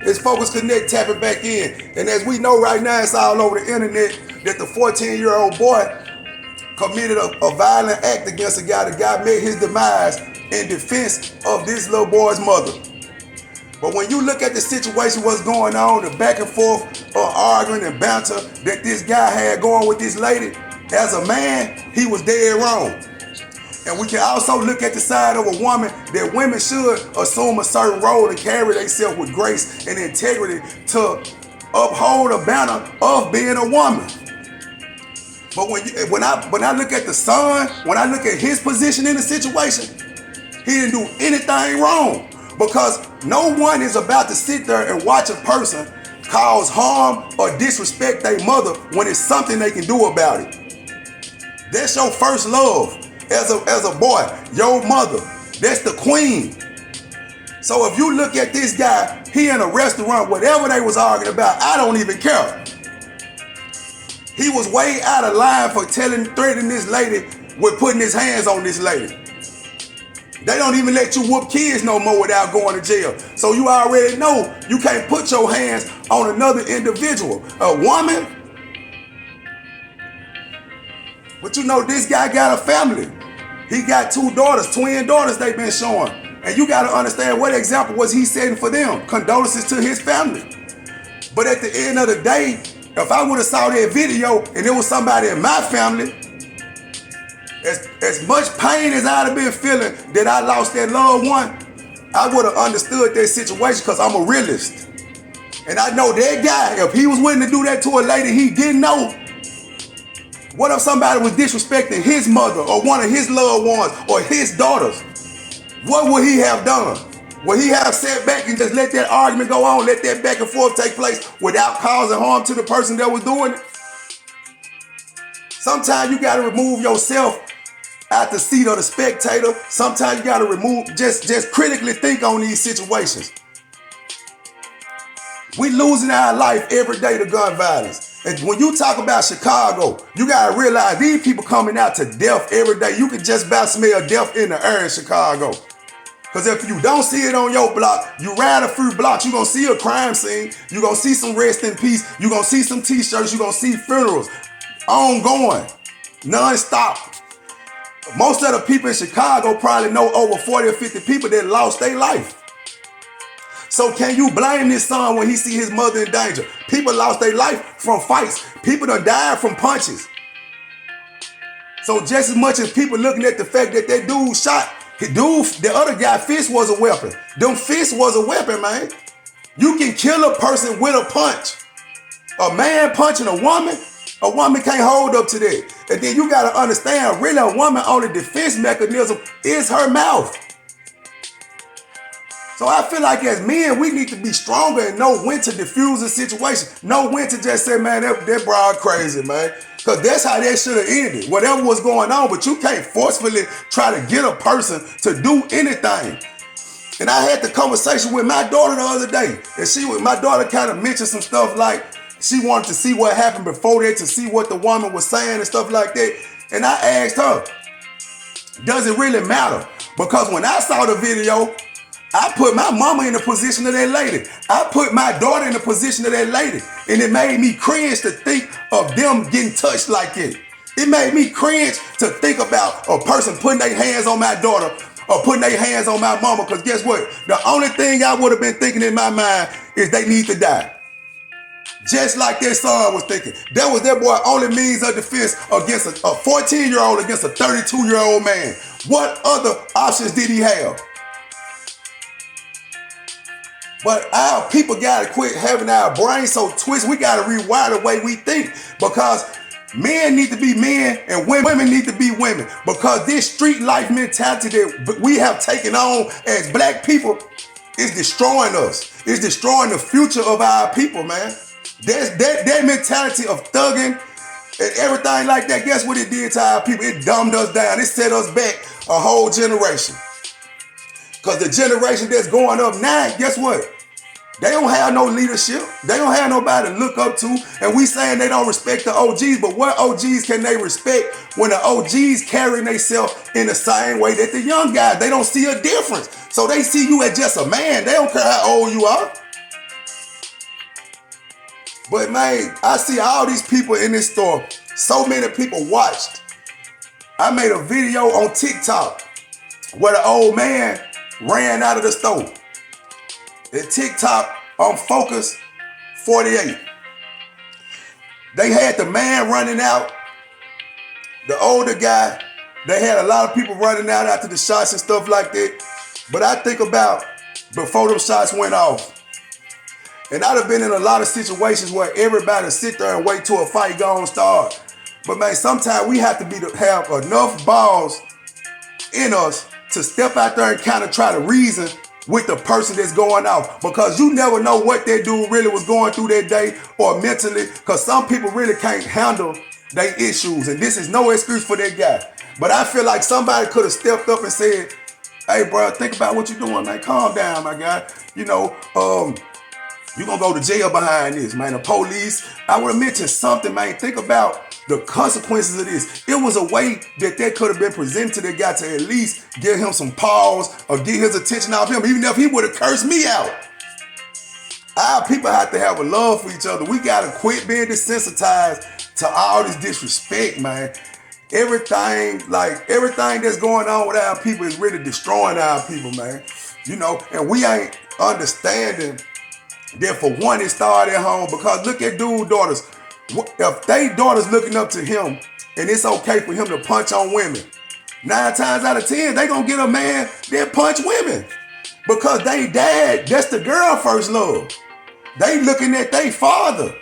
It's Focus Connect tapping back in. And as we know right now, it's all over the internet that the 14-year-old boy committed a violent act against a guy. The guy met his demise in defense of this little boy's mother. But when you look at the situation, what's going on, the back and forth arguing and banter that this guy had going with this lady, as a man, he was dead wrong. And we can also look at the side of a woman that women should assume a certain role and carry themselves with grace and integrity to uphold a banner of being a woman. But when I look at the son, when I look at his position in the situation, he didn't do anything wrong. Because no one is about to sit there and watch a person cause harm or disrespect their mother when it's something they can do about it. That's your first love as a boy, your mother. That's the queen. So if you look at this guy, he in a restaurant, whatever they was arguing about, I don't even care. He was way out of line for threatening this lady with putting his hands on this lady. They don't even let you whoop kids no more without going to jail. So you already know you can't put your hands on another individual. A woman. But you know this guy got a family. He got 2 daughters, twin daughters they've been showing. And you got to understand what example was he setting for them. Condolences to his family. But at the end of the day, if I would have saw that video and it was somebody in my family, as much pain as I'd have been feeling that I lost that loved one, I would have understood that situation because I'm a realist. And I know that guy, if he was willing to do that to a lady he didn't know, what if somebody was disrespecting his mother or one of his loved ones or his daughters? What would he have done? Would he have sat back and just let that argument go on, let that back and forth take place without causing harm to the person that was doing it? Sometimes you got to remove yourself out the seat of the spectator. Sometimes you got to just critically think on these situations. We losing our life every day to gun violence. And when you talk about Chicago, you got to realize these people coming out to death every day. You can just about smell death in the air in Chicago. Because if you don't see it on your block, you ride a few blocks, you're going to see a crime scene. You're going to see some rest in peace. You're going to see some t-shirts. You're going to see funerals. Ongoing. Non-stop. Most of the people in Chicago probably know over 40 or 50 people that lost their life. So can you blame this son when he see his mother in danger? People lost their life from fights. People done died from punches. So just as much as people looking at the fact that that dude shot, the other guy fist was a weapon. Them fists was a weapon, man. You can kill a person with a punch. A man punching a woman can't hold up to that. And then you got to understand, really a woman only defense mechanism is her mouth. So I feel like as men, we need to be stronger and know when to diffuse a situation. Know when to just say, man, that broad crazy, man. Because that's how that should have ended. Whatever was going on, but you can't forcefully try to get a person to do anything. And I had the conversation with my daughter the other day. And my daughter kind of mentioned some stuff like, she wanted to see what happened before that, to see what the woman was saying and stuff like that. And I asked her, does it really matter? Because when I saw the video, I put my mama in the position of that lady. I put my daughter in the position of that lady. And it made me cringe to think of them getting touched like it. It made me cringe to think about a person putting their hands on my daughter or putting their hands on my mama. Because guess what? The only thing I would have been thinking in my mind is they need to die. Just like their son was thinking. That was their boy only means of defense against a 14-year-old against a 32-year-old man. What other options did he have? But our people got to quit having our brains so twisted. We got to rewire the way we think. Because men need to be men and women need to be women. Because this street life mentality that we have taken on as black people is destroying us. It's destroying the future of our people, man. That mentality of thugging and everything like that, guess what it did to our people? It dumbed us down. It set us back a whole generation. Because the generation that's going up now, guess what? They don't have no leadership. They don't have nobody to look up to. And we saying they don't respect the OGs, but what OGs can they respect when the OGs carrying themselves in the same way that the young guys? They don't see a difference. So they see you as just a man. They don't care how old you are. But man, I see all these people in this store. So many people watched. I made a video on TikTok where the old man ran out of the store. And TikTok on Focus 48. They had the man running out, the older guy. They had a lot of people running out after the shots and stuff like that. But I think about before those shots went off. And I'd have been in a lot of situations where everybody sit there and wait till a fight gonna start. But man, sometimes we have to have enough balls in us to step out there and kind of try to reason with the person that's going off. Because you never know what that dude really was going through that day or mentally. Because some people really can't handle their issues. And this is no excuse for that guy. But I feel like somebody could have stepped up and said, hey, bro, think about what you're doing, man. Calm down, my guy. You know, you're going to go to jail behind this, man. The police, I would have mentioned something, man. Think about the consequences of this. It was a way that could have been presented to that guy to at least give him some pause or get his attention off him, even if he would have cursed me out. Our people have to have a love for each other. We got to quit being desensitized to all this disrespect, man. Everything that's going on with our people is really destroying our people, man. You know, and we ain't understanding that for one, it started at home. Because look at dude daughters. If they daughters looking up to him and it's okay for him to punch on women, 9 times out of 10, they gonna get a man that punch women. Because they dad, that's the girl first love. They looking at their father.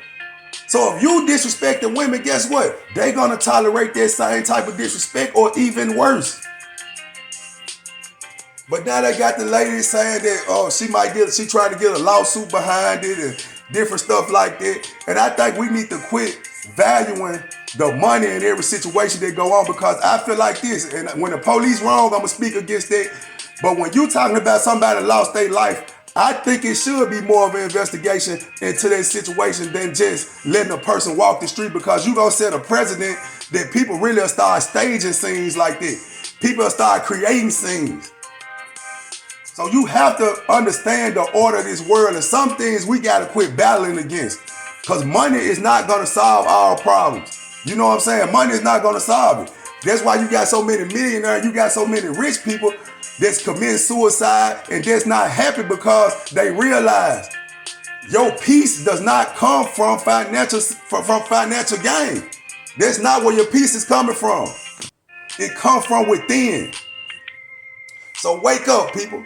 So if you disrespecting women, guess what? They gonna tolerate that same type of disrespect or even worse. But now they got the lady saying that, she tried to get a lawsuit behind it and different stuff like that. And I think we need to quit valuing the money in every situation that go on, because I feel like this, and when the police wrong, I'm gonna speak against that. But when you talking about somebody that lost their life, I think it should be more of an investigation into that situation than just letting a person walk the street, because you gonna set a precedent that people really will start staging scenes like that. People will start creating scenes. So you have to understand the order of this world, and some things we got to quit battling against, because money is not going to solve all problems. You know what I'm saying? Money is not going to solve it. That's why you got so many millionaires, you got so many rich people that's committing suicide and that's not happy because they realize your peace does not come from financial gain. That's not where your peace is coming from. It comes from within. So wake up, people.